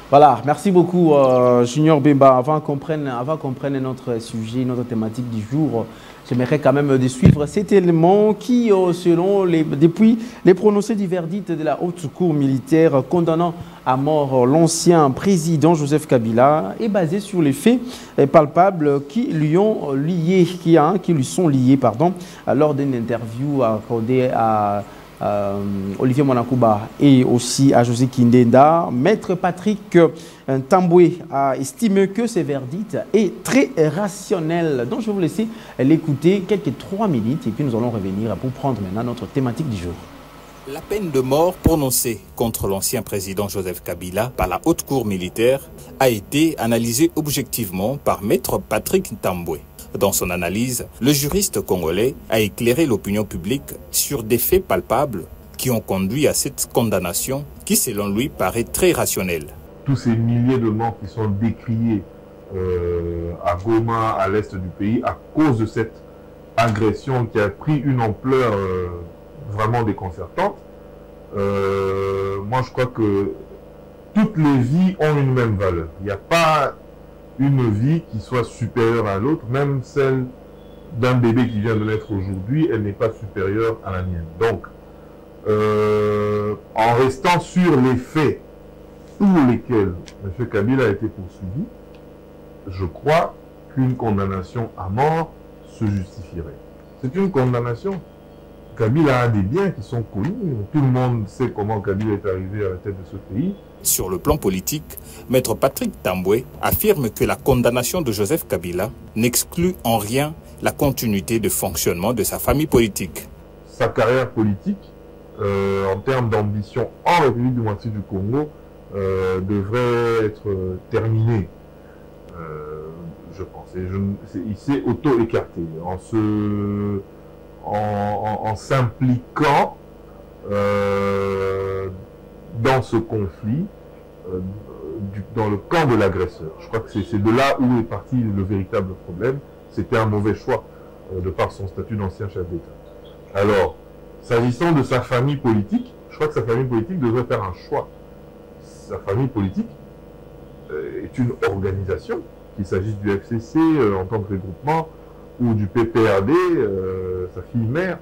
Voilà, merci beaucoup Junior Bemba. Avant qu'on prenne notre sujet, notre thématique du jour, j'aimerais quand même de suivre cet élément qui, depuis les prononcés du verdict de la haute cour militaire condamnant à mort l'ancien président Joseph Kabila, est basé sur les faits palpables qui lui sont liés, lors d'une interview accordée à Olivier Monakouba et aussi à José Kindenda. Maître Patrick Tamboué a estimé que ce verdict est très rationnel. Donc je vais vous laisser l'écouter quelques 3 minutes et puis nous allons revenir pour prendre maintenant notre thématique du jour. La peine de mort prononcée contre l'ancien président Joseph Kabila par la haute cour militaire a été analysée objectivement par Maître Patrick Tamboué. Dans son analyse, le juriste congolais a éclairé l'opinion publique sur des faits palpables qui ont conduit à cette condamnation qui, selon lui, paraît très rationnelle. Tous ces milliers de morts qui sont décriés à Goma, à l'est du pays, à cause de cette agression qui a pris une ampleur vraiment déconcertante. Moi, je crois que toutes les vies ont une même valeur. Il n'y a pas une vie qui soit supérieure à l'autre, même celle d'un bébé qui vient de naître aujourd'hui, elle n'est pas supérieure à la mienne. Donc, en restant sur les faits pour lesquels M. Kabila a été poursuivi, je crois qu'une condamnation à mort se justifierait. C'est une condamnation. Kabila a des biens qui sont connus. Tout le monde sait comment Kabila est arrivé à la tête de ce pays. Sur le plan politique, Maître Patrick Tamboué affirme que la condamnation de Joseph Kabila n'exclut en rien la continuité de fonctionnement de sa famille politique. Sa carrière politique, en termes d'ambition en République démocratique du Congo, devrait être terminée, je pense. Et il s'est auto-écarté en s'impliquant dans ce conflit, dans le camp de l'agresseur. Je crois que c'est de là où est parti le véritable problème. C'était un mauvais choix de par son statut d'ancien chef d'État. Alors, s'agissant de sa famille politique, je crois que sa famille politique devrait faire un choix. Sa famille politique est une organisation, qu'il s'agisse du FCC en tant que regroupement ou du PPRD, sa fille mère.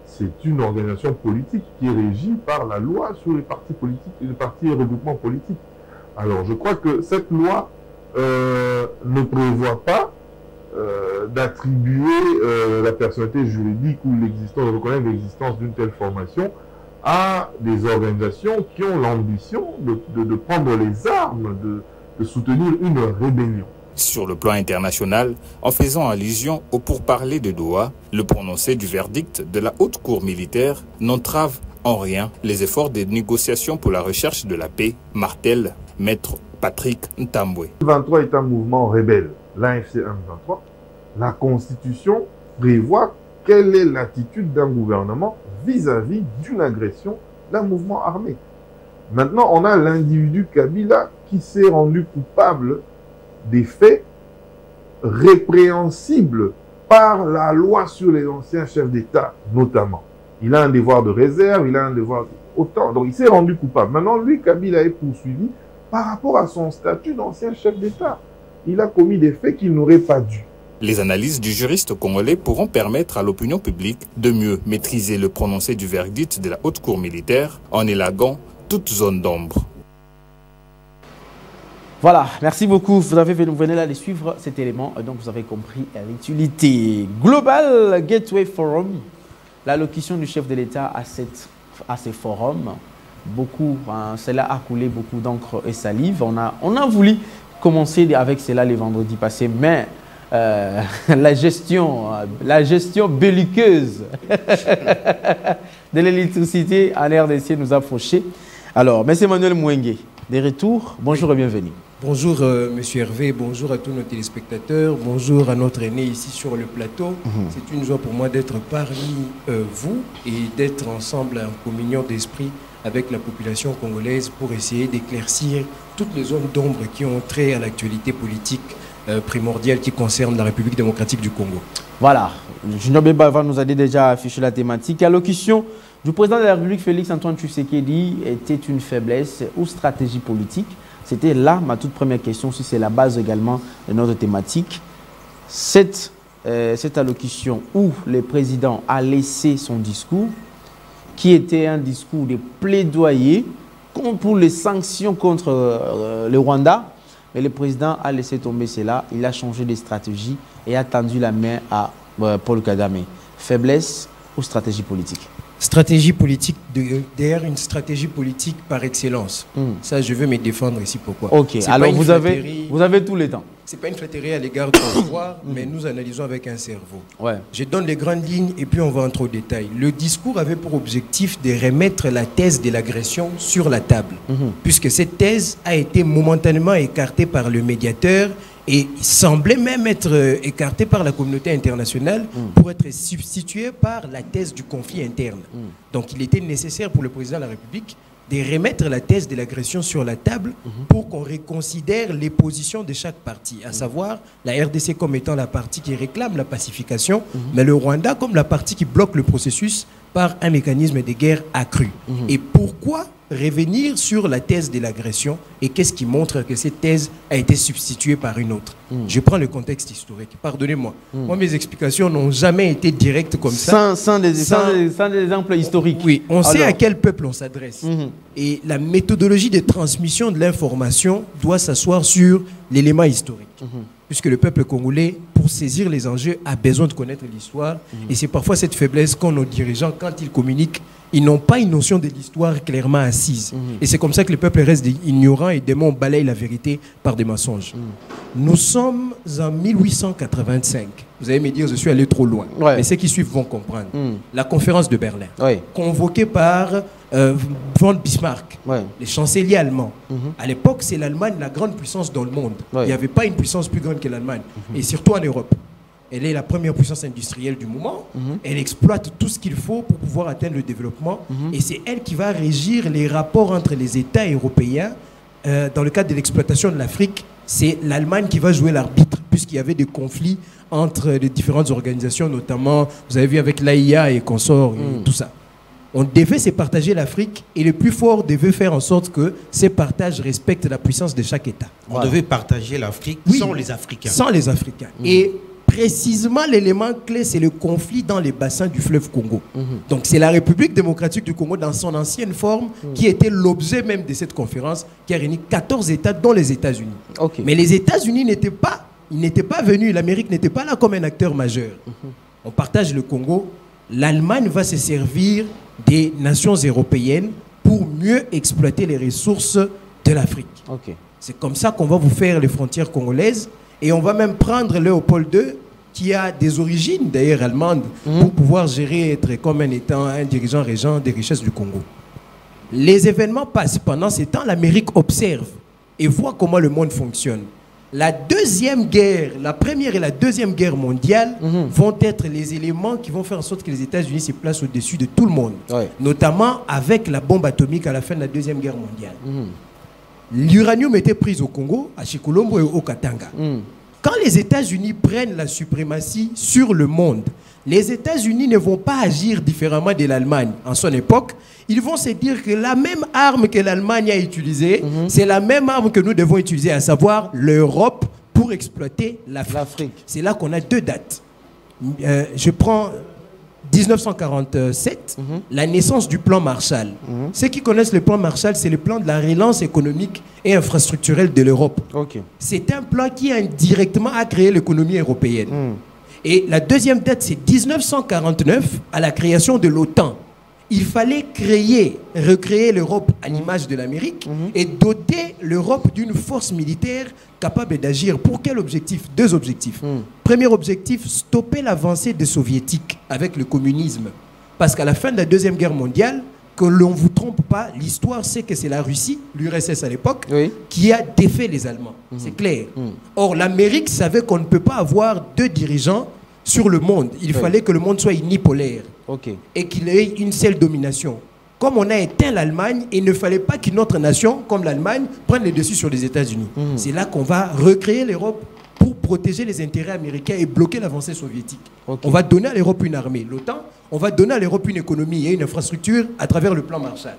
C'est une organisation politique qui est régie par la loi sur les partis politiques et les partis et regroupements politiques. Alors, je crois que cette loi ne prévoit pas d'attribuer la personnalité juridique ou de reconnaître l'existence d'une telle formation à des organisations qui ont l'ambition de prendre les armes, de soutenir une rébellion. Sur le plan international, en faisant allusion au pourparlers de Doha, le prononcé du verdict de la haute cour militaire n'entrave en rien les efforts de négociation pour la recherche de la paix, martèle Maître Patrick Tamboué. M23 est un mouvement rebelle, l'AFC M23. La Constitution prévoit quelle est l'attitude d'un gouvernement vis-à-vis d'une agression d'un mouvement armé. Maintenant, on a l'individu Kabila qui s'est rendu coupable des faits répréhensibles par la loi sur les anciens chefs d'État, notamment. Il a un devoir de réserve, il a un devoir autant. Donc, il s'est rendu coupable. Maintenant, lui, Kabila est poursuivi par rapport à son statut d'ancien chef d'État. Il a commis des faits qu'il n'aurait pas dû. Les analyses du juriste congolais pourront permettre à l'opinion publique de mieux maîtriser le prononcé du verdict de la haute cour militaire en élaguant toute zone d'ombre. Voilà, merci beaucoup. Vous venez là de suivre cet élément, donc vous avez compris l'utilité. Global Gateway Forum, l'allocution du chef de l'État à ces forums, cela a coulé beaucoup d'encre et salive. On a voulu commencer avec cela les vendredis passés, mais la gestion belliqueuse de l'électricité en RDC nous a fauchés. Alors, M. Emmanuel Mouengue, de retour, bonjour et bienvenue. Bonjour Monsieur Hervé, bonjour à tous nos téléspectateurs, bonjour à notre aîné ici sur le plateau. C'est une joie pour moi d'être parmi vous et d'être ensemble en communion d'esprit avec la population congolaise pour essayer d'éclaircir toutes les zones d'ombre qui ont trait à l'actualité politique primordiale qui concerne la République démocratique du Congo. Voilà, Junior Bemba nous a déjà affiché la thématique. L'allocution du président de la République, Félix Antoine Tshisekedi, était une faiblesse ou stratégie politique. C'était là ma toute première question, si c'est la base également de notre thématique. Cette allocution où le président a laissé son discours, qui était un discours de plaidoyer pour les sanctions contre le Rwanda, mais le président a laissé tomber cela, il a changé de stratégie et a tendu la main à Paul Kagame. Faiblesse ou stratégie politique? Stratégie politique, d'ailleurs une stratégie politique par excellence. Ça, je veux me défendre ici. Pourquoi? Ok, alors vous avez tous les temps. Ce n'est pas une flatterie à l'égard du pouvoir, mais nous analysons avec un cerveau. Ouais. Je donne les grandes lignes et puis on va entrer au détail. Le discours avait pour objectif de remettre la thèse de l'agression sur la table, puisque cette thèse a été momentanément écartée par le médiateur et semblait même être écartée par la communauté internationale pour être substituée par la thèse du conflit interne. Donc il était nécessaire pour le président de la République de remettre la thèse de l'agression sur la table pour qu'on reconsidère les positions de chaque parti, à savoir la RDC comme étant la partie qui réclame la pacification, mais le Rwanda comme la partie qui bloque le processus par un mécanisme de guerre accru. Et pourquoi revenir sur la thèse de l'agression et qu'est-ce qui montre que cette thèse a été substituée par une autre? Je prends le contexte historique. Pardonnez-moi. Moi, mes explications n'ont jamais été directes comme ça. Sans des exemples historiques. Oui, on sait à quel peuple on s'adresse. Et la méthodologie de transmission de l'information doit s'asseoir sur l'élément historique. Puisque le peuple congolais, pour saisir les enjeux, a besoin de connaître l'histoire. Et c'est parfois cette faiblesse qu'ont nos dirigeants quand ils communiquent. Ils n'ont pas une notion de l'histoire clairement assise. Et c'est comme ça que le peuple reste ignorant et demain on balaye la vérité par des mensonges. Nous sommes en 1885. Vous allez me dire, je suis allé trop loin. Mais ceux qui suivent vont comprendre. La conférence de Berlin, convoquée par von Bismarck, le chancelier allemand. À l'époque, c'est l'Allemagne la grande puissance dans le monde. Il n'y avait pas une puissance plus grande que l'Allemagne. Et surtout en Europe. Elle est la première puissance industrielle du moment. Elle exploite tout ce qu'il faut pour pouvoir atteindre le développement. Et c'est elle qui va régir les rapports entre les États européens. Dans le cadre de l'exploitation de l'Afrique, c'est l'Allemagne qui va jouer l'arbitre, puisqu'il y avait des conflits entre les différentes organisations, notamment, vous avez vu avec l'AIA et consorts, et tout ça. On devait se partager l'Afrique et le plus fort devait faire en sorte que ces partages respectent la puissance de chaque État. On devait partager l'Afrique sans les Africains. Sans les Africains. Et précisément, l'élément clé, c'est le conflit dans les bassins du fleuve Congo. Donc, c'est la République démocratique du Congo, dans son ancienne forme, qui était l'objet même de cette conférence, qui a réuni 14 États, dont les États-Unis. Mais les États-Unis n'étaient pas venus, l'Amérique n'était pas là comme un acteur majeur. On partage le Congo. L'Allemagne va se servir des nations européennes pour mieux exploiter les ressources de l'Afrique. C'est comme ça qu'on va vous faire les frontières congolaises. Et on va même prendre Léopold II, qui a des origines d'ailleurs allemandes, pour pouvoir gérer, être comme un étant un dirigeant régent des richesses du Congo. Les événements passent. Pendant ces temps, l'Amérique observe et voit comment le monde fonctionne. La deuxième guerre, la première et la deuxième guerre mondiale vont être les éléments qui vont faire en sorte que les États-Unis se placent au-dessus de tout le monde. Notamment avec la bombe atomique à la fin de la deuxième guerre mondiale. L'uranium était pris au Congo, à Chikolombo et au Katanga. Quand les États-Unis prennent la suprématie sur le monde, les États-Unis ne vont pas agir différemment de l'Allemagne. En son époque, ils vont se dire que la même arme que l'Allemagne a utilisée, c'est la même arme que nous devons utiliser, à savoir l'Europe, pour exploiter l'Afrique. C'est là qu'on a deux dates. Je prends 1947, la naissance du plan Marshall. Ceux qui connaissent le plan Marshall, c'est le plan de la relance économique et infrastructurelle de l'Europe. C'est un plan qui indirectement a créé l'économie européenne. Et la deuxième date, c'est 1949, à la création de l'OTAN. Il fallait recréer l'Europe à l'image de l'Amérique et doter l'Europe d'une force militaire capable d'agir. Pour quel objectif? Deux objectifs. Premier objectif, stopper l'avancée des soviétiques avec le communisme. Parce qu'à la fin de la Deuxième Guerre mondiale, que l'on ne vous trompe pas, l'histoire sait que c'est la Russie, l'URSS à l'époque, qui a défait les Allemands. C'est clair. Or, l'Amérique savait qu'on ne peut pas avoir deux dirigeants sur le monde. Il fallait que le monde soit unipolaire. Et qu'il ait une seule domination. Comme on a éteint l'Allemagne, il ne fallait pas qu'une autre nation, comme l'Allemagne, prenne le dessus sur les États-Unis. C'est là qu'on va recréer l'Europe pour protéger les intérêts américains et bloquer l'avancée soviétique. On va donner à l'Europe une armée, l'OTAN, on va donner à l'Europe une économie et une infrastructure à travers le plan Marshall.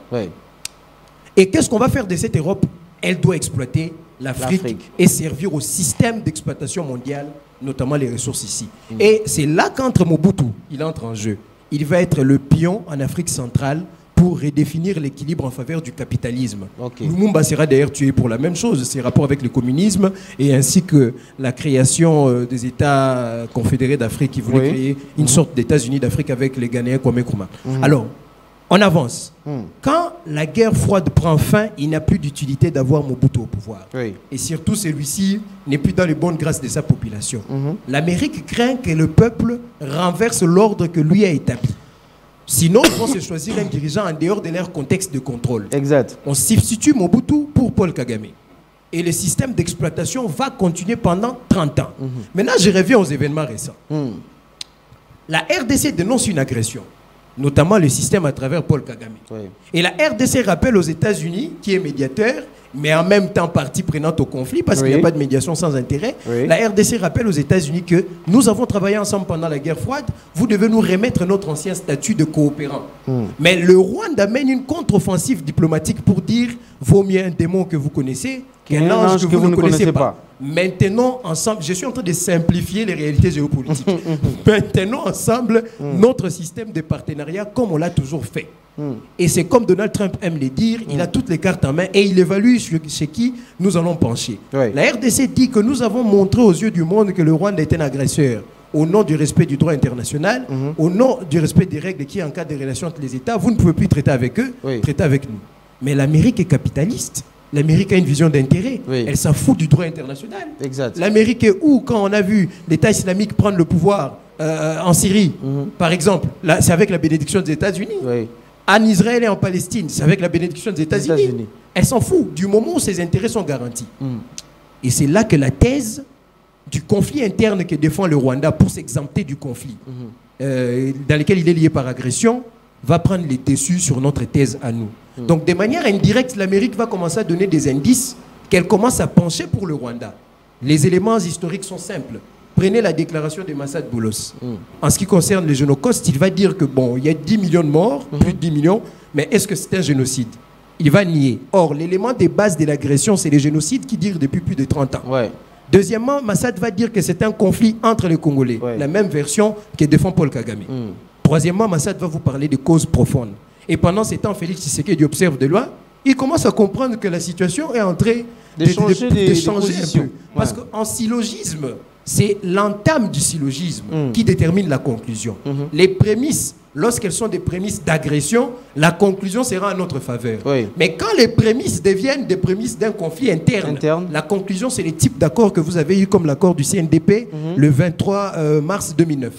Et qu'est-ce qu'on va faire de cette Europe? elle doit exploiter l'Afrique et servir au système d'exploitation mondiale, notamment les ressources ici. Et c'est là qu'entre Mobutu, il entre en jeu. Il va être le pion en Afrique centrale pour redéfinir l'équilibre en faveur du capitalisme. Lumumba sera d'ailleurs tué pour la même chose, ses rapports avec le communisme et ainsi que la création des États confédérés d'Afrique qui voulaient créer une sorte d'États-Unis d'Afrique avec les Ghanéens Kwame Nkrumah. Alors, on avance. Quand la guerre froide prend fin, il n'a plus d'utilité d'avoir Mobutu au pouvoir. Et surtout, celui-ci n'est plus dans les bonnes grâces de sa population. L'Amérique craint que le peuple renverse l'ordre que lui a établi. Sinon, ils vont se choisir un dirigeant en dehors de leur contexte de contrôle. Exact. On substitue Mobutu pour Paul Kagame. Et le système d'exploitation va continuer pendant 30 ans. Maintenant, je reviens aux événements récents. La RDC dénonce une agression, notamment le système à travers Paul Kagame. Et la RDC rappelle aux États-Unis, qui est médiateur, mais en même temps partie prenante au conflit, parce qu'il n'y a pas de médiation sans intérêt. La RDC rappelle aux États-Unis que nous avons travaillé ensemble pendant la guerre froide, vous devez nous remettre notre ancien statut de coopérant. Mais le Rwanda mène une contre-offensive diplomatique pour dire vaut mieux un démon que vous connaissez qu'un ange que vous ne connaissez pas. Maintenant, ensemble, je suis en train de simplifier les réalités géopolitiques. Maintenant, ensemble, notre système de partenariat comme on l'a toujours fait. Et c'est comme Donald Trump aime le dire, il a toutes les cartes en main et il évalue chez qui nous allons pencher. La RDC dit que nous avons montré aux yeux du monde que le Rwanda est un agresseur. Au nom du respect du droit international, au nom du respect des règles qui encadrent les relations entre les États, vous ne pouvez plus traiter avec eux, traiter avec nous. Mais l'Amérique est capitaliste. L'Amérique a une vision d'intérêt. Elle s'en fout du droit international. L'Amérique est où quand on a vu l'État islamique prendre le pouvoir en Syrie, par exemple, c'est avec la bénédiction des États-Unis. En Israël et en Palestine, c'est avec la bénédiction des États-Unis. Elle s'en fout du moment où ses intérêts sont garantis. Et c'est là que la thèse du conflit interne que défend le Rwanda pour s'exempter du conflit, dans lequel il est lié par agression, va prendre les dessus sur notre thèse à nous. Donc de manière indirecte, l'Amérique va commencer à donner des indices qu'elle commence à pencher pour le Rwanda. Les éléments historiques sont simples. Prenez la déclaration de Massad Boulos. En ce qui concerne les génocides, il va dire que bon, il y a 10 millions de morts, plus de 10 millions, mais est-ce que c'est un génocide? Il va nier. Or, l'élément de base de l'agression, c'est les génocides qui durent depuis plus de 30 ans. Deuxièmement, Massad va dire que c'est un conflit entre les Congolais. La même version que défend Paul Kagame. Troisièmement, Massad va vous parler de causes profondes. Et pendant ces temps, Félix Tshisekedi observe de loin, il commence à comprendre que la situation est en train de changer un peu. Parce qu'en syllogisme, c'est l'entame du syllogisme qui détermine la conclusion. Les prémices, lorsqu'elles sont des prémices d'agression, la conclusion sera en notre faveur. Mais quand les prémices deviennent des prémices d'un conflit interne, la conclusion, c'est les types d'accords que vous avez eu comme l'accord du CNDP le 23 mars 2009.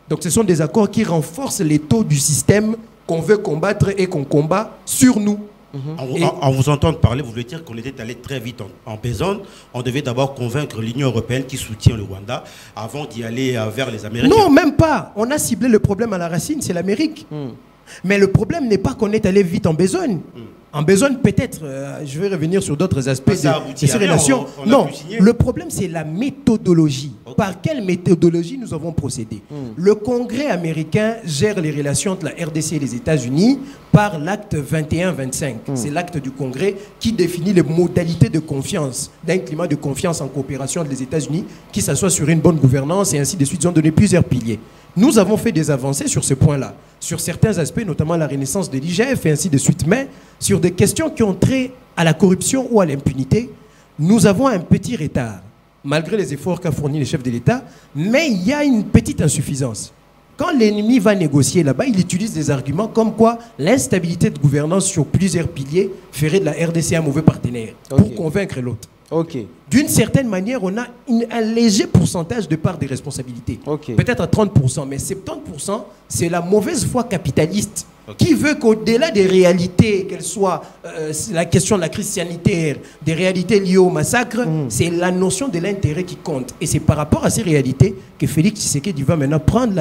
Donc ce sont des accords qui renforcent les taux du système qu'on veut combattre et qu'on combat sur nous. En vous entendant parler, vous voulez dire qu'on était allé très vite en besogne. On devait d'abord convaincre l'Union européenne qui soutient le Rwanda avant d'y aller vers les Américains. Non, même pas. On a ciblé le problème à la racine, c'est l'Amérique. Mais le problème n'est pas qu'on est allé vite en besogne. En besogne, peut-être, je vais revenir sur d'autres aspects de ces relations. Non, le problème, c'est la méthodologie. Par quelle méthodologie nous avons procédé? Le Congrès américain gère les relations entre la RDC et les États-Unis par l'acte 21-25. C'est l'acte du Congrès qui définit les modalités de confiance, d'un climat de confiance en coopération entre les États-Unis qui s'assoit sur une bonne gouvernance et ainsi de suite. Ils ont donné plusieurs piliers. Nous avons fait des avancées sur ce point-là, sur certains aspects, notamment la renaissance de l'IGF et ainsi de suite. Mais sur des questions qui ont trait à la corruption ou à l'impunité, nous avons un petit retard, malgré les efforts qu'a fourni le chef de l'État, mais il y a une petite insuffisance. Quand l'ennemi va négocier là-bas, il utilise des arguments comme quoi l'instabilité de gouvernance sur plusieurs piliers ferait de la RDC un mauvais partenaire pour convaincre l'autre. D'une certaine manière, on a un léger pourcentage de part des responsabilités. Peut-être à 30%, mais 70%, c'est la mauvaise foi capitaliste qui veut qu'au-delà des réalités, qu'elles soient la question de la crise sanitaire, des réalités liées au massacre, c'est la notion de l'intérêt qui compte. Et c'est par rapport à ces réalités que Félix Tshisekedi va maintenant prendre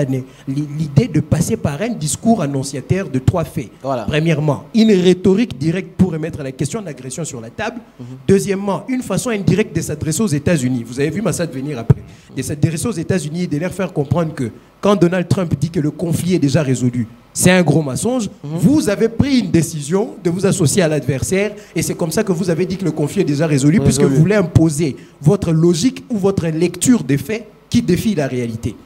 l'idée de passer par un discours annonciateur de 3 faits. Premièrement, une rhétorique directe pour remettre la question de l'agression sur la table. Deuxièmement, une façon indirecte de s'adresser aux États-Unis. Vous avez vu Massad venir après. De s'adresser aux États-Unis et de leur faire comprendre que quand Donald Trump dit que le conflit est déjà résolu, c'est un gros mensonge. Vous avez pris une décision de vous associer à l'adversaire et c'est comme ça que vous avez dit que le conflit est déjà résolu puisque vous voulez imposer votre logique ou votre lecture des faits qui défie la réalité.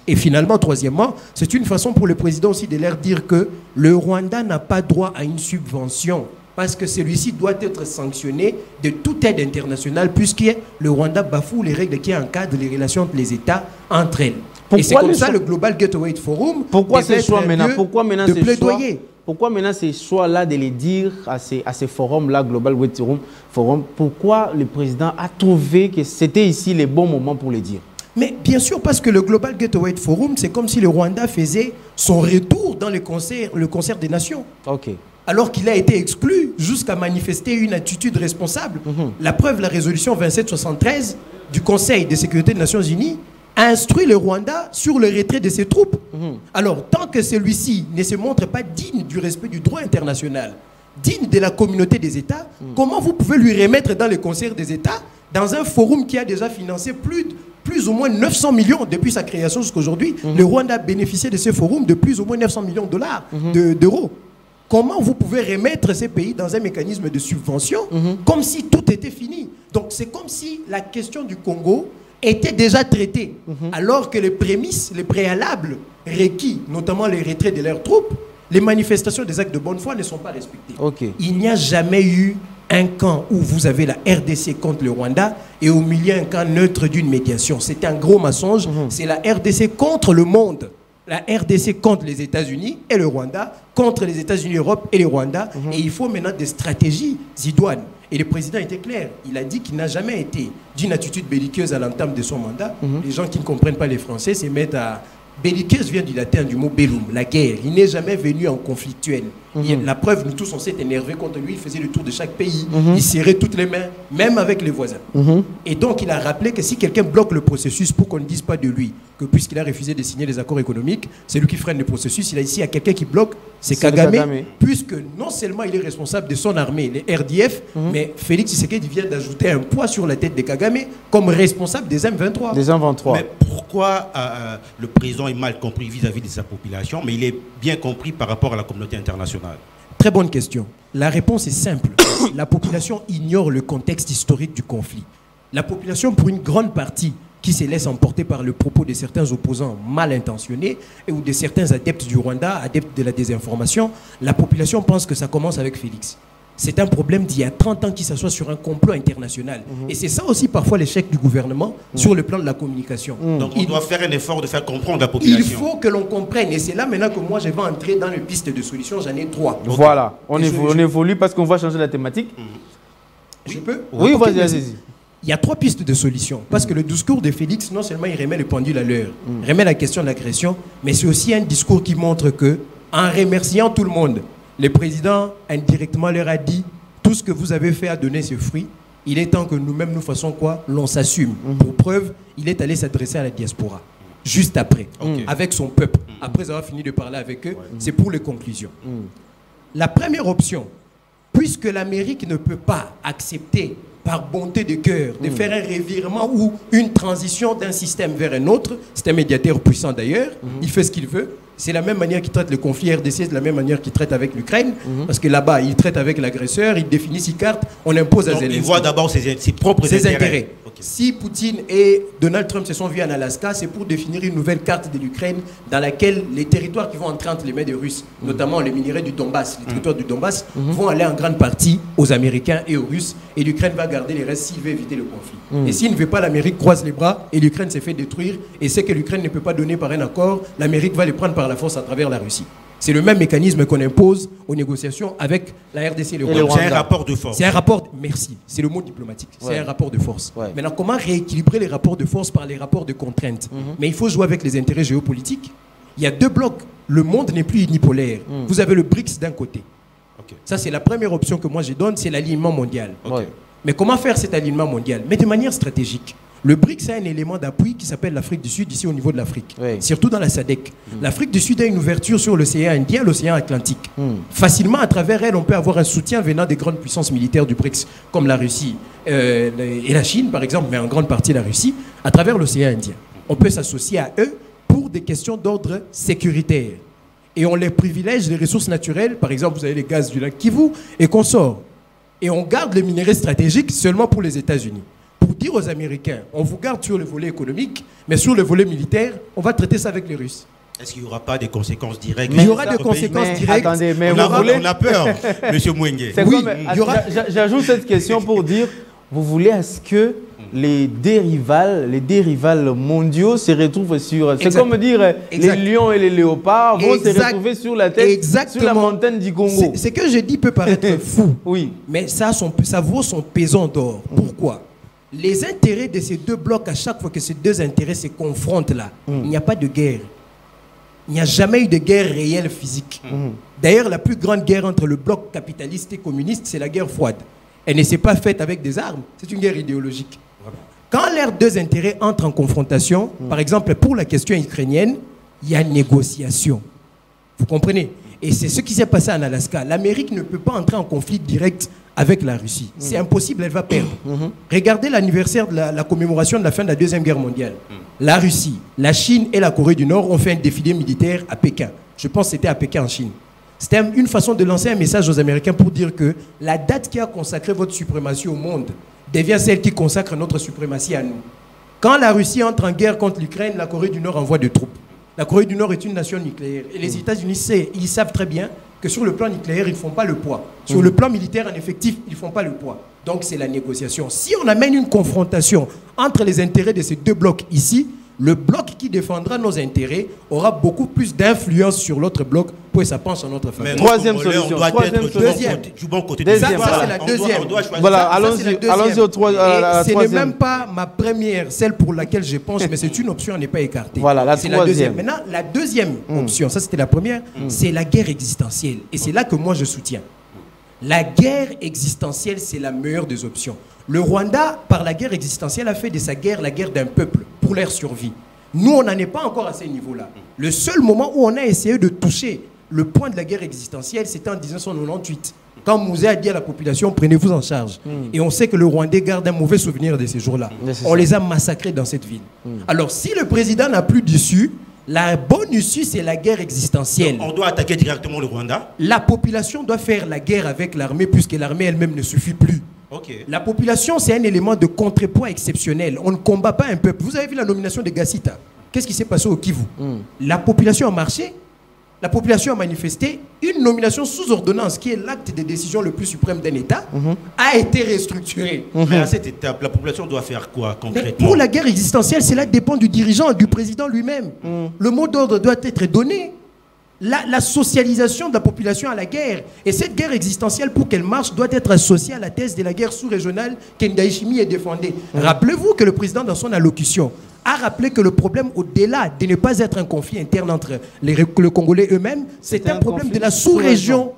Et finalement, troisièmement, c'est une façon pour le président aussi de leur dire que le Rwanda n'a pas droit à une subvention parce que celui-ci doit être sanctionné de toute aide internationale puisque le Rwanda bafoue les règles qui encadrent les relations entre les États entre elles. Et c'est comme ça le Global Gateway Forum. Pourquoi ces choix maintenant? Pourquoi maintenant de ces plaidoyer? Pourquoi maintenant ces choix-là de les dire à ces forums-là, Global Gateway Forum, pourquoi le président a trouvé que c'était ici les bons moments pour les dire? Mais bien sûr, parce que le Global Gateway Forum, c'est comme si le Rwanda faisait son retour dans le concert des nations. Ok. Alors qu'il a été exclu jusqu'à manifester une attitude responsable. La preuve, la résolution 2773 du Conseil de sécurité des Nations Unies a instruit le Rwanda sur le retrait de ses troupes. Alors, tant que celui-ci ne se montre pas digne du respect du droit international, digne de la communauté des États, comment vous pouvez lui remettre dans le concert des États, dans un forum qui a déjà financé plus ou moins 900 millions depuis sa création jusqu'à aujourd'hui? Le Rwanda a bénéficié de ce forum de plus ou moins 900 millions de dollars, d'euros. Comment vous pouvez remettre ces pays dans un mécanisme de subvention comme si tout était fini? Donc c'est comme si la question du Congo était déjà traitée, alors que les prémices, les préalables requis, notamment les retraits de leurs troupes, les manifestations des actes de bonne foi ne sont pas respectées. Il n'y a jamais eu un camp où vous avez la RDC contre le Rwanda et au milieu un camp neutre d'une médiation. C'est un gros mensonge. C'est la RDC contre le monde. La RDC contre les États-Unis et le Rwanda, contre les États-Unis, l'Europe et le Rwanda. Et il faut maintenant des stratégies idoines. Et le président était clair. Il a dit qu'il n'a jamais été d'une attitude belliqueuse à l'entame de son mandat. Les gens qui ne comprennent pas les Français se mettent à... Belliqueuse vient du latin du mot bellum, la guerre. Il n'est jamais venu en conflictuel. La preuve, nous tous on s'est énervés contre lui. Il faisait le tour de chaque pays. Il serrait toutes les mains, même avec les voisins. Et donc il a rappelé que si quelqu'un bloque le processus pour qu'on ne dise pas de lui, que puisqu'il a refusé de signer les accords économiques, c'est lui qui freine le processus. Il a ici, il y a quelqu'un qui bloque, c'est Kagame, puisque non seulement il est responsable de son armée, les RDF, mais Félix Tshisekedi vient d'ajouter un poids sur la tête de Kagame comme responsable des M23. Des M23. Mais pourquoi le président est mal compris vis-à-vis de sa population, mais il est bien compris par rapport à la communauté internationale? Très bonne question. La réponse est simple. La population ignore le contexte historique du conflit. La population, pour une grande partie, qui se laisse emporter par le propos de certains opposants mal intentionnés ou de certains adeptes du Rwanda, adeptes de la désinformation, la population pense que ça commence avec Félix. C'est un problème d'il y a 30 ans qui s'assoit sur un complot international. Et c'est ça aussi parfois l'échec du gouvernement sur le plan de la communication. Donc on doit faire un effort de faire comprendre la population. Il faut que l'on comprenne. Et c'est là maintenant que moi je vais entrer dans les pistes de solutions. J'en ai 3. Voilà, on évolue parce qu'on va changer la thématique. Je peux? Oui, vas-y. Il y a 3 pistes de solutions. Parce que le discours de Félix, non seulement il remet le pendule à l'heure, remet la question de l'agression, mais c'est aussi un discours qui montre que, en remerciant tout le monde, le président indirectement leur a dit tout ce que vous avez fait a donné ses fruits. Il est temps que nous-mêmes nous fassions quoi? L'on s'assume. Pour preuve, il est allé s'adresser à la diaspora. Juste après, avec son peuple. Après avoir fini de parler avec eux, c'est pour les conclusions. La première option, puisque l'Amérique ne peut pas accepter par bonté de cœur de faire un revirement ou une transition d'un système vers un autre, c'est un médiateur puissant d'ailleurs, il fait ce qu'il veut. C'est la même manière qu'il traite le conflit RDC, c'est la même manière qu'il traite avec l'Ukraine, parce que là-bas, il traite avec l'agresseur, il définit ses cartes, on impose à Zelensky. Il voit d'abord ses propres intérêts. Si Poutine et Donald Trump se sont vus en Alaska, c'est pour définir une nouvelle carte de l'Ukraine dans laquelle les territoires qui vont entrer entre les mains des Russes, notamment les minéraux du Donbass, les territoires du Donbass, vont aller en grande partie aux Américains et aux Russes, et l'Ukraine va garder les restes s'il veut éviter le conflit. Et s'il ne veut pas, l'Amérique croise les bras et l'Ukraine s'est fait détruire, et ce que l'Ukraine ne peut pas donner par un accord, l'Amérique va les prendre par la force à travers la Russie. C'est le même mécanisme qu'on impose aux négociations avec la RDC et le Rwanda. C'est un rapport de force. C'est un rapport, merci, c'est le mot diplomatique. C'est un rapport de force. Maintenant, comment rééquilibrer les rapports de force par les rapports de contrainte? Mais il faut jouer avec les intérêts géopolitiques. Il y a 2 blocs. Le monde n'est plus unipolaire. Vous avez le BRICS d'un côté. Ça, c'est la première option que moi je donne, c'est l'alignement mondial. Mais comment faire cet alignement mondial? Mais de manière stratégique. Le BRICS a un élément d'appui qui s'appelle l'Afrique du Sud, ici au niveau de l'Afrique, surtout dans la SADC. L'Afrique du Sud a une ouverture sur l'océan Indien, l'océan Atlantique. Facilement, à travers elle, on peut avoir un soutien venant des grandes puissances militaires du BRICS, comme la Russie et la Chine, par exemple, mais en grande partie la Russie, à travers l'océan Indien. On peut s'associer à eux pour des questions d'ordre sécuritaire. Et on les privilège les ressources naturelles, par exemple, vous avez les gaz du lac Kivu et consorts. Et on garde les minerais stratégiques seulement pour les États-Unis. Pour dire aux Américains, on vous garde sur le volet économique, mais sur le volet militaire, on va traiter ça avec les Russes. Est-ce qu'il n'y aura pas des conséquences directes? Il y aura des conséquences directes. Attendez, mais on a peur, M. Mouengue. Oui, j'ajoute cette question pour dire, vous voulez à ce que les deux rivales mondiaux se retrouvent sur... C'est comme dire, les lions et les léopards vont se retrouver sur la tête, sur la montagne du Congo. Ce que je dis peut paraître fou, oui. Mais ça vaut son pesant d'or. Pourquoi? Les intérêts de ces deux blocs, à chaque fois que ces deux intérêts se confrontent là, il n'y a pas de guerre. Il n'y a jamais eu de guerre réelle physique. D'ailleurs, la plus grande guerre entre le bloc capitaliste et communiste, c'est la guerre froide. Elle ne s'est pas faite avec des armes, c'est une guerre idéologique. Quand leurs deux intérêts entrent en confrontation, par exemple pour la question ukrainienne, il y a négociation. Vous comprenez? Et c'est ce qui s'est passé en Alaska. L'Amérique ne peut pas entrer en conflit direct avec la Russie. C'est impossible, elle va perdre. Regardez l'anniversaire de la commémoration de la fin de la Deuxième Guerre mondiale. La Russie, la Chine et la Corée du Nord ont fait un défilé militaire à Pékin. Je pense que c'était à Pékin en Chine. C'était une façon de lancer un message aux Américains pour dire que la date qui a consacré votre suprématie au monde devient celle qui consacre notre suprématie à nous. Quand la Russie entre en guerre contre l'Ukraine, la Corée du Nord envoie des troupes. La Corée du Nord est une nation nucléaire. Et les États-Unis, ils savent très bien que sur le plan nucléaire, ils ne font pas le poids. Sur le plan militaire, en effectif, ils ne font pas le poids. Donc c'est la négociation. Si on amène une confrontation entre les intérêts de ces deux blocs ici, le bloc qui défendra nos intérêts aura beaucoup plus d'influence sur l'autre bloc pour que ça pense en notre faveur. Troisième solution. On doit être du bon côté. Ça, c'est la deuxième. Voilà, allons-y au troisième. Ce n'est même pas ma première, celle pour laquelle je pense, mais c'est une option à ne pas écarter. Voilà, la troisième. deuxième. Maintenant, la deuxième option, ça c'était la première, c'est la guerre existentielle. Et c'est là que moi je soutiens. La guerre existentielle, c'est la meilleure des options. Le Rwanda, par la guerre existentielle, a fait de sa guerre la guerre d'un peuple pour leur survie. Nous, on n'en est pas encore à ce niveau-là. Le seul moment où on a essayé de toucher le point de la guerre existentielle, c'était en 1998. Quand Mouzé a dit à la population, prenez-vous en charge. Et on sait que le Rwandais garde un mauvais souvenir de ces jours-là. On les a massacrés dans cette ville. Alors, si le président n'a plus d'issue, la bonne issue, c'est la guerre existentielle. Donc, on doit attaquer directement le Rwanda. La population doit faire la guerre avec l'armée, puisque l'armée elle-même ne suffit plus. La population, c'est un élément de contrepoids exceptionnel. On ne combat pas un peuple. Vous avez vu la nomination de Gassita. Qu'est-ce qui s'est passé au Kivu? La population a marché, la population a manifesté. Une nomination sous ordonnance, qui est l'acte de décision le plus suprême d'un État, a été restructurée. Mais à cette étape, la population doit faire quoi concrètement? Mais pour la guerre existentielle, cela dépend du dirigeant, du président lui-même. Le mot d'ordre doit être donné. La socialisation de la population à la guerre. Et cette guerre existentielle, pour qu'elle marche, doit être associée à la thèse de la guerre sous-régionale qu'Ndaïchimi est défendée. Rappelez-vous que le président, dans son allocution, a rappelé que le problème, au-delà de ne pas être un conflit interne entre les Congolais eux-mêmes, c'est un problème de la sous-région.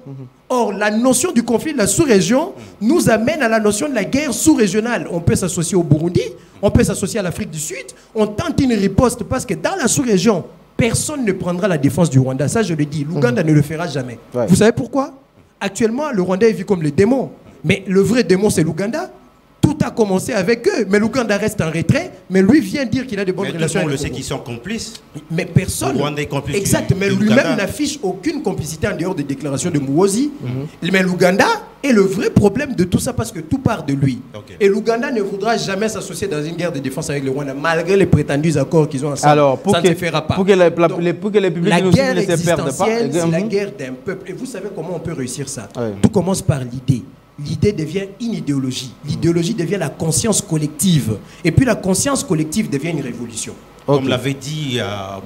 Or, la notion du conflit de la sous-région nous amène à la notion de la guerre sous-régionale. On peut s'associer au Burundi, on peut s'associer à l'Afrique du Sud, on tente une riposte parce que dans la sous-région, personne ne prendra la défense du Rwanda. Ça, je le dis. L'Ouganda ne le fera jamais. Vous savez pourquoi? Actuellement, le Rwanda est vu comme le démon. Mais le vrai démon, c'est l'Ouganda. Tout a commencé avec eux. Mais l'Ouganda reste en retrait. Mais lui vient dire qu'il a de bonnes relations avec le Congo. On le sait qu'ils sont complices. Mais personne. Le Rwanda est complice. Exact. Mais lui-même n'affiche aucune complicité en dehors des déclarations de Muhoozi. Mais l'Ouganda est le vrai problème de tout ça parce que tout part de lui. Et l'Ouganda ne voudra jamais s'associer dans une guerre de défense avec le Rwanda, malgré les prétendus accords qu'ils ont ensemble. Alors, ça ne se fera pas. Pour que les publics la ne guerre se perdent pas. c'est la guerre d'un peuple. Et vous savez comment on peut réussir ça? Tout commence par l'idée. L'idée devient une idéologie. L'idéologie devient la conscience collective. Et puis la conscience collective devient une révolution. Comme l'avait dit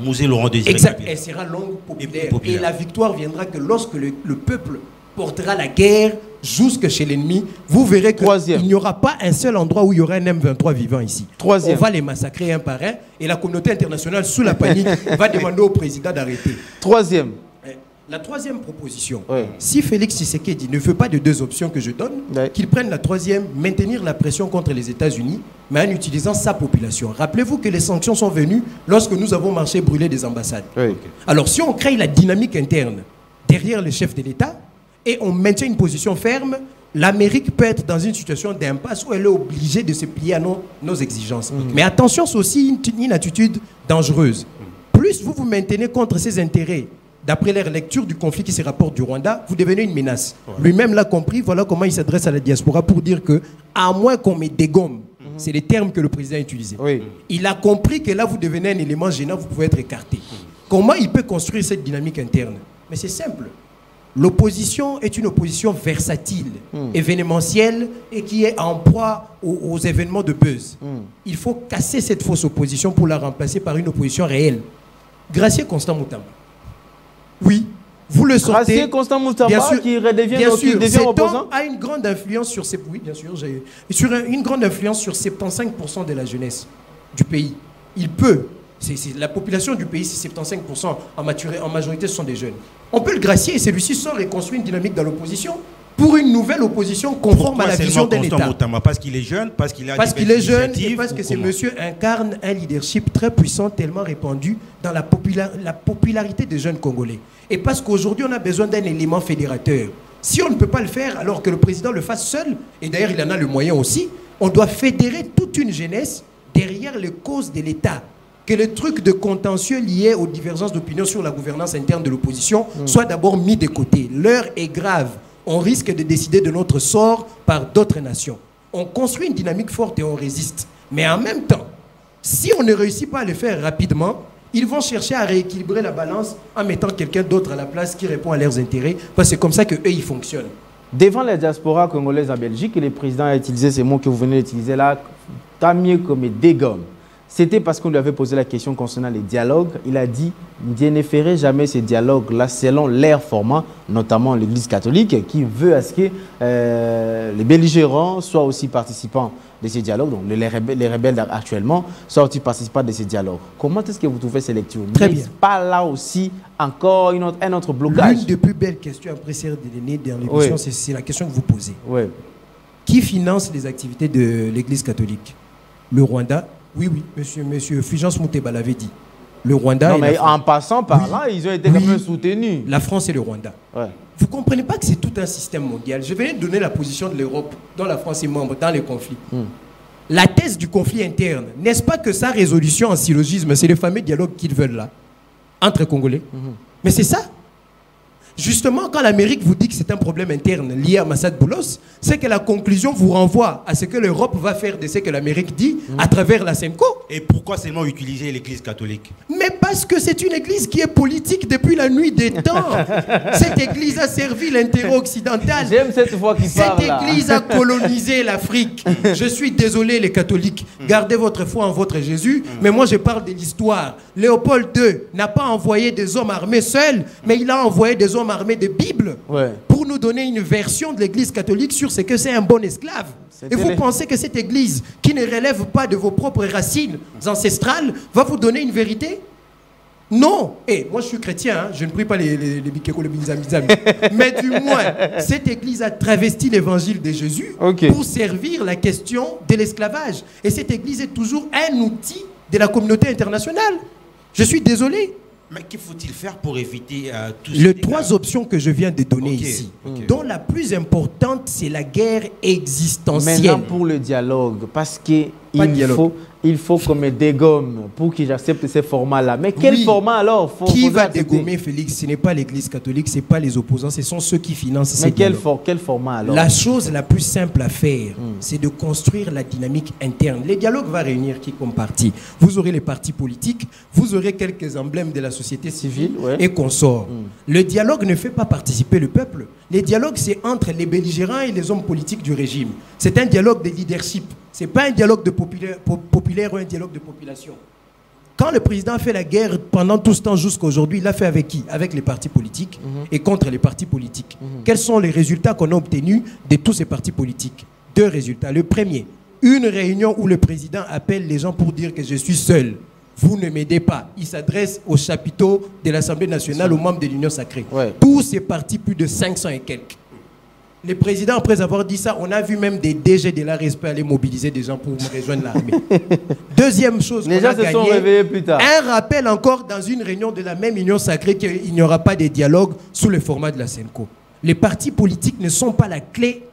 Mouzé Laurent Désiré. Exact. Elle sera longue, populaire. Et la victoire viendra que lorsque le peuple portera la guerre jusque chez l'ennemi, vous verrez qu'il n'y aura pas un seul endroit où il y aura un M23 vivant ici. On va les massacrer un par un et la communauté internationale, sous la panique, va demander au président d'arrêter. Troisième. La troisième proposition, si Félix Tshisekedi ne veut pas de deux options que je donne, qu'il prenne la troisième, maintenir la pression contre les États-Unis, mais en utilisant sa population. Rappelez-vous que les sanctions sont venues lorsque nous avons marché brûler des ambassades. Alors si on crée la dynamique interne derrière le chef de l'État et on maintient une position ferme, l'Amérique peut être dans une situation d'impasse où elle est obligée de se plier à nos exigences. Mais attention, c'est aussi une attitude dangereuse. Plus plus vous vous maintenez contre ses intérêts, d'après leur lecture du conflit qui se rapporte du Rwanda, vous devenez une menace. Lui-même l'a compris, voilà comment il s'adresse à la diaspora pour dire que, à moins qu'on me dégomme, c'est les termes que le président a utilisés. Oui. Il a compris que là, vous devenez un élément gênant, vous pouvez être écarté. Comment il peut construire cette dynamique interne? Mais c'est simple. L'opposition est une opposition versatile, événementielle et qui est en proie aux événements de buzz. Il faut casser cette fausse opposition pour la remplacer par une opposition réelle. Gracieux Constant Moutamba. Oui, vous le sortez. Gracieux Constant Moutamba qui redevient opposant. Cet homme a une grande influence sur ces... Oui, bien sûr. Une grande influence sur 75% de la jeunesse du pays. Il peut... La population du pays, c'est 75%. En majorité, ce sont des jeunes. On peut le gracier et celui-ci sort et construit une dynamique dans l'opposition pour une nouvelle opposition conforme à la vision de l'État. Parce qu'il est jeune, parce qu'il est jeune et parce que ce monsieur incarne un leadership très puissant, tellement répandu dans la popularité des jeunes Congolais. Et parce qu'aujourd'hui, on a besoin d'un élément fédérateur. Si on ne peut pas le faire alors que le président le fasse seul, et d'ailleurs il en a le moyen aussi, on doit fédérer toute une jeunesse derrière les causes de l'État. Que le truc de contentieux lié aux divergences d'opinion sur la gouvernance interne de l'opposition soit d'abord mis de côté. L'heure est grave. On risque de décider de notre sort par d'autres nations. On construit une dynamique forte et on résiste. Mais en même temps, si on ne réussit pas à le faire rapidement, ils vont chercher à rééquilibrer la balance en mettant quelqu'un d'autre à la place qui répond à leurs intérêts, parce que c'est comme ça qu'eux, ils fonctionnent. Devant la diaspora congolaise en Belgique, le président a utilisé ces mots que vous venez d'utiliser là, tant mieux comme dégomme. C'était parce qu'on lui avait posé la question concernant les dialogues. Il a dit « Je ne ferai jamais ces dialogues-là selon leur format, notamment l'Église catholique, qui veut à ce que les belligérants soient aussi participants de ces dialogues, donc les rebelles actuellement soient aussi participants de ces dialogues. » Comment est-ce que vous trouvez ces lectures? Très bien. Pas là aussi encore un autre blocage? L'une des plus belles questions après celle de l'aîné dans l'émission, c'est la question que vous posez. Oui. Qui finance les activités de l'Église catholique? Le Rwanda? Oui, monsieur Fulgence Mouteba l'avait dit. Le Rwanda... Non, mais en passant par là, ils ont été quand même soutenus. La France et le Rwanda. Ouais. Vous ne comprenez pas que c'est tout un système mondial. Je vais donner la position de l'Europe, dont la France est membre, dans les conflits. La thèse du conflit interne, n'est-ce pas que sa résolution en syllogisme, c'est le fameux dialogue qu'ils veulent là, entre Congolais? Mais c'est ça. Justement, quand l'Amérique vous dit que c'est un problème interne lié à Massad Boulos, c'est que la conclusion vous renvoie à ce que l'Europe va faire de ce que l'Amérique dit à travers la SEMCO. Et pourquoi seulement utiliser l'Église catholique? Mais parce que c'est une église qui est politique depuis la nuit des temps. Cette église a servi l'intérêt occidental. J'aime cette voix qui parle. Cette église a colonisé l'Afrique. Je suis désolé les catholiques, gardez votre foi en votre Jésus, mais moi je parle de l'histoire. Léopold II n'a pas envoyé des hommes armés seuls, mais il a envoyé des hommes armés de Bible pour nous donner une version de l'église catholique sur ce que c'est un bon esclave. Et vous pensez que cette église, qui ne relève pas de vos propres racines ancestrales, va vous donner une vérité? Non. Et moi je suis chrétien, hein, je ne prie pas les bikeko, les binzamizam. Mais du moins, cette église a travesti l'évangile de Jésus pour servir la question de l'esclavage. Et cette église est toujours un outil de la communauté internationale. Je suis désolé. Mais qu'il faut-il faire pour éviter tout ça? Les trois options que je viens de donner ici, dont la plus importante, c'est la guerre existentielle. Maintenant pour le dialogue, parce qu'il faut qu'on me dégomme pour que j'accepte ces formats-là. Mais quel format alors? Qui va dégommer, Félix? Ce n'est pas l'Église catholique, ce n'est pas les opposants, ce sont ceux qui financent ces dialogues. Mais quel format alors? La chose la plus simple à faire, c'est de construire la dynamique interne. Les dialogues vont réunir qui comme parti? Vous aurez les partis politiques, vous aurez quelques emblèmes de la société civile et consorts. Le dialogue ne fait pas participer le peuple. Les dialogues, c'est entre les belligérants et les hommes politiques du régime. C'est un dialogue de leadership. Ce n'est pas un dialogue de populaire ou un dialogue de population. Quand le président a fait la guerre pendant tout ce temps jusqu'à aujourd'hui, il l'a fait avec qui? Avec les partis politiques et contre les partis politiques. Quels sont les résultats qu'on a obtenus de tous ces partis politiques? Deux résultats. Le premier, une réunion où le président appelle les gens pour dire que je suis seul. Vous ne m'aidez pas. Il s'adresse aux chapiteaux de l'Assemblée nationale, aux membres de l'Union sacrée. Tous ces partis, plus de 500 et quelques. Les présidents, après avoir dit ça, on a vu même des DG de la respect aller mobiliser des gens pour rejoindre l'armée. Deuxième chose, les gens se sont réveillés plus tard. Un rappel encore dans une réunion de la même Union sacrée qu'il n'y aura pas de dialogue sous le format de la SEMCO. Les partis politiques ne sont pas la clé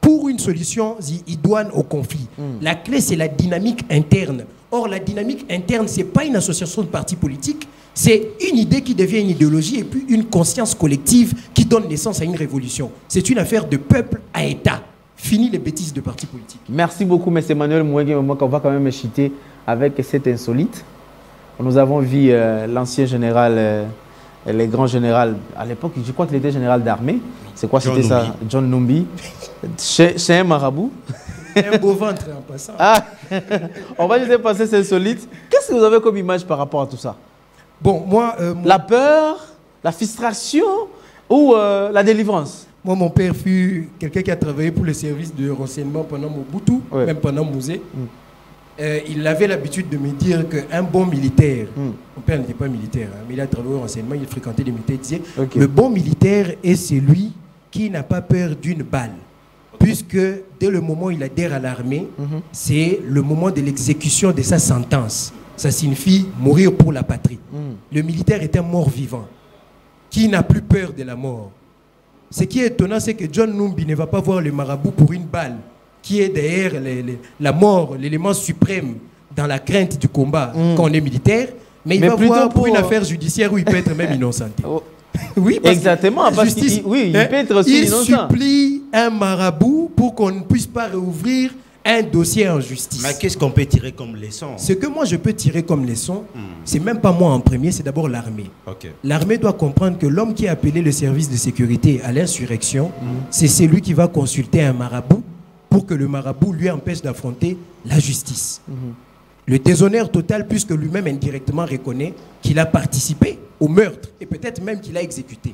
pour une solution idoine au conflit. La clé, c'est la dynamique interne. Or, la dynamique interne, ce n'est pas une association de partis politiques, c'est une idée qui devient une idéologie et puis une conscience collective qui donne naissance à une révolution. C'est une affaire de peuple à État. Fini les bêtises de partis politiques. Merci beaucoup, M. Emmanuel Mouengue. On va quand même chiter avec cet insolite. Nous avons vu l'ancien général, le grand général, à l'époque, je crois qu'il était général d'armée. C'est quoi, c'était ça? John Numbi. Chez un marabout. Un beau ventre en passant. Ah, on va juste passer c'est insolite. Qu'est-ce que vous avez comme image par rapport à tout ça? Bon, moi... la peur, la frustration ou la délivrance? Moi, mon père fut quelqu'un qui a travaillé pour le service de renseignement pendant Mobutu, même pendant Mouzé. Il avait l'habitude de me dire qu'un bon militaire, mon père n'était pas militaire, hein, mais il a travaillé au renseignement, il fréquentait les militaires, il disait le bon militaire est celui qui n'a pas peur d'une balle. Puisque dès le moment où il adhère à l'armée, c'est le moment de l'exécution de sa sentence. Ça signifie mourir pour la patrie. Le militaire est un mort-vivant qui n'a plus peur de la mort. Ce qui est étonnant, c'est que John Numbi ne va pas voir le marabout pour une balle, qui est derrière la mort, l'élément suprême dans la crainte du combat quand on est militaire, mais il va voir pour une affaire judiciaire où il peut être même innocenté. Oui, exactement. Parce justice, il peut être aussi innocent. Il supplie un marabout pour qu'on ne puisse pas réouvrir un dossier en justice. Mais qu'est-ce qu'on peut tirer comme leçon? Ce que moi je peux tirer comme leçon, c'est même pas moi en premier, c'est d'abord l'armée. L'armée doit comprendre que l'homme qui a appelé le service de sécurité à l'insurrection, c'est celui qui va consulter un marabout pour que le marabout lui empêche d'affronter la justice. Le déshonneur total, puisque lui-même indirectement reconnaît qu'il a participé au meurtre et peut-être même qu'il a exécuté.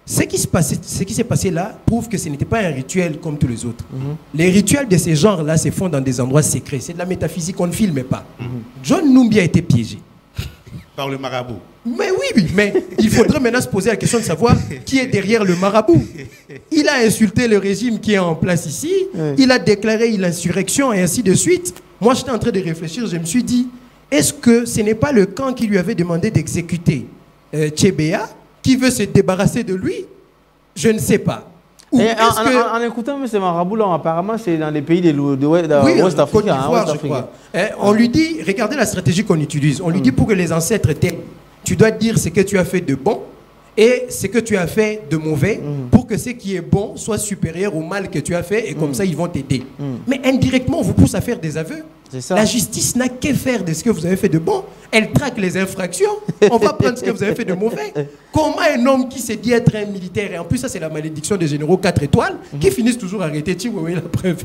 Ce qui s'est passé là prouve que ce n'était pas un rituel comme tous les autres. Les rituels de ces genres-là se font dans des endroits secrets. C'est de la métaphysique, on ne filme pas. John Numbi a été piégé. Par le marabout. Mais oui, mais il faudrait maintenant se poser la question de savoir qui est derrière le marabout. Il a insulté le régime qui est en place ici, il a déclaré l'insurrection et ainsi de suite. Moi, j'étais en train de réfléchir, je me suis dit, est-ce que ce n'est pas le camp qui lui avait demandé d'exécuter Tchébéa qui veut se débarrasser de lui? Je ne sais pas. En écoutant M. Marabout, là, apparemment, c'est dans les pays de l'Ouest africain. Je crois. On lui dit, regardez la stratégie qu'on utilise. On lui dit pour que les ancêtres t'aiment, tu dois dire ce que tu as fait de bon et ce que tu as fait de mauvais pour que ce qui est bon soit supérieur au mal que tu as fait et comme ça, ils vont t'aider. Mais indirectement, on vous pousse à faire des aveux. La justice n'a qu'à faire de ce que vous avez fait de bon. Elle traque les infractions. On va prendre ce que vous avez fait de mauvais. Comment un homme qui s'est dit être un militaire, et en plus ça c'est la malédiction des généraux 4 étoiles, qui finissent toujours arrêtés, la preuve.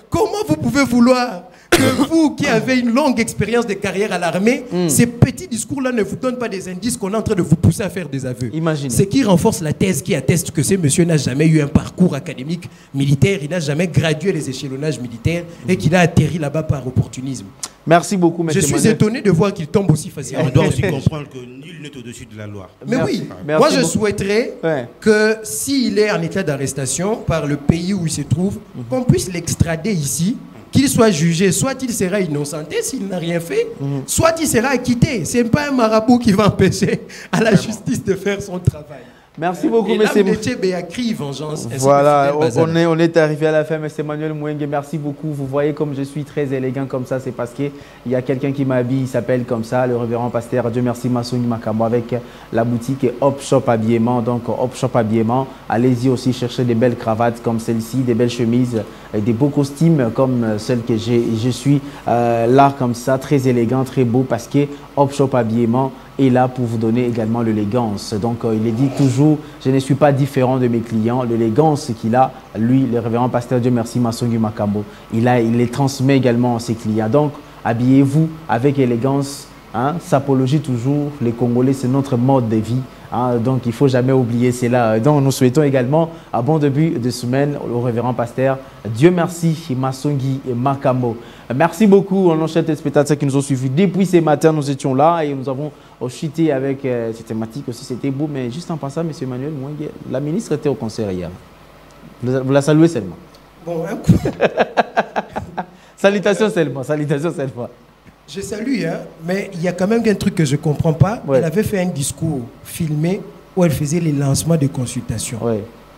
Comment vous pouvez vouloir que vous qui avez une longue expérience de carrière à l'armée, ces petits discours-là ne vous donnent pas des indices qu'on est en train de vous pousser à faire des aveux. Imaginez. Ce qui renforce la thèse qui atteste que ce monsieur n'a jamais eu un parcours académique militaire, il n'a jamais gradué les échelonnages militaires et qu'il a atterri là-bas par opportunisme. Merci beaucoup, M. Je suis étonné de voir qu'il tombe aussi facilement. On doit aussi comprendre que nul n'est au-dessus de la loi. Mais oui, moi je souhaiterais que s'il est en état d'arrestation par le pays où il se trouve, qu'on puisse l'extrader ici, qu'il soit jugé, soit il sera innocenté s'il n'a rien fait, soit il sera acquitté. Ce n'est pas un marabout qui va empêcher à la justice de faire son travail. Merci beaucoup, M. vengeance. Voilà, on est arrivé à la fin, M. Emmanuel Mouengue. Merci beaucoup. Vous voyez comme je suis très élégant comme ça, c'est parce qu'il y a quelqu'un qui m'habille, il s'appelle comme ça, le révérend pasteur, Dieu merci, Massouni Makambo, avec la boutique Hop Shop Habillement. Donc, Hop Shop Habillement, allez-y aussi chercher des belles cravates comme celle-ci, des belles chemises, des beaux costumes comme celle que j'ai. Je suis là comme ça, très élégant, très beau, parce que Hop Shop Habillement est là pour vous donner également l'élégance. Donc, il est dit toujours, je ne suis pas différent de mes clients. L'élégance qu'il a, lui, le révérend pasteur Dieu merci, Massouni Makambo, il les transmet également à ses clients. Donc, habillez-vous avec élégance. S'apologie toujours, les Congolais, c'est notre mode de vie. Donc, il ne faut jamais oublier cela. Donc, nous souhaitons également un bon début de semaine au révérend pasteur Dieu merci, Massouni Makambo. Merci beaucoup aux chers téléspectateurs qui nous ont suivis. Depuis ce matin, nous étions là et nous avons chuté avec cette thématique aussi. C'était beau, mais juste en passant, M. Emmanuel Mouengue, la ministre était au concert hier. Vous la saluez seulement. Bon, un coup. Salutations seulement, salutations seulement. Je salue, mais il y a quand même un truc que je ne comprends pas. Elle avait fait un discours filmé où elle faisait les lancements de consultation.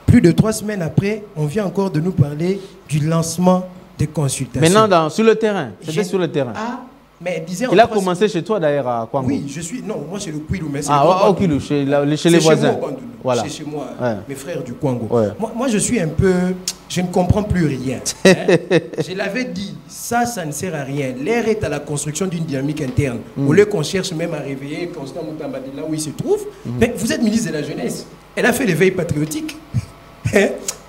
Plus de 3 semaines après, on vient encore de nous parler du lancement de consultation. Maintenant, sur le terrain. C'était sur le terrain. Ah, mais disait il a commencé chez toi d'ailleurs à Kwango. Oui, je suis. Non, moi c'est le Kwilu, mais c'est au Kwilu, chez les voisins. Voilà. C'est chez moi, mes frères du Kwango. Ouais. Moi, je suis un peu. Je ne comprends plus rien. Hein? Je l'avais dit, ça ne sert à rien. L'air est à la construction d'une dynamique interne. Au lieu qu'on cherche même à réveiller Constant Moutamba de là où il se trouve. Mais vous êtes ministre de la Jeunesse. Elle a fait l'éveil patriotique.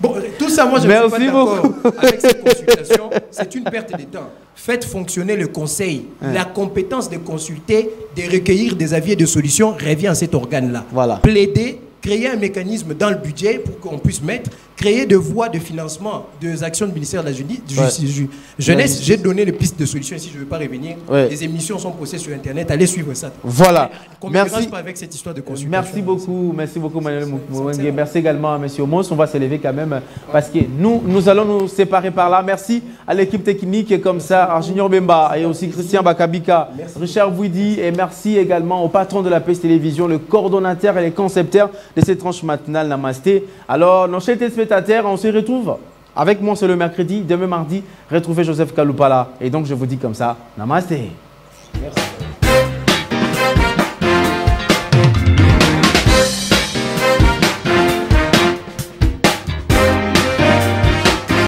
Bon, tout ça, moi, je ne suis pas d'accord avec cette consultation. C'est une perte de temps. Faites fonctionner le conseil. La compétence de consulter, de recueillir des avis et de solutions revient à cet organe-là. Voilà. Plaider, créer un mécanisme dans le budget pour qu'on puisse mettre, créer des voies de financement des actions du ministère de la Jeunesse. J'ai donné les pistes de solutions ici, je ne veux pas revenir. Les émissions sont postées sur Internet, allez suivre ça. Voilà. Merci. Pas avec cette histoire de consultation. Merci beaucoup Manuel Mouwengue. Merci également à M. Mons. On va se lever quand même parce que nous allons nous séparer par là. Merci à l'équipe technique comme ça, Junior Bemba et aussi Christian Bakabika, Richard Bouidi, et merci également au patron de la PS Télévision, le coordonnateur et les concepteurs de cette tranche matinale. Namasté. Alors, nos chers téléspectateurs, on se retrouve avec moi, c'est le mercredi. Demain mardi, retrouvez Joseph Kaloupala. Et donc, je vous dis comme ça, Namasté. Merci.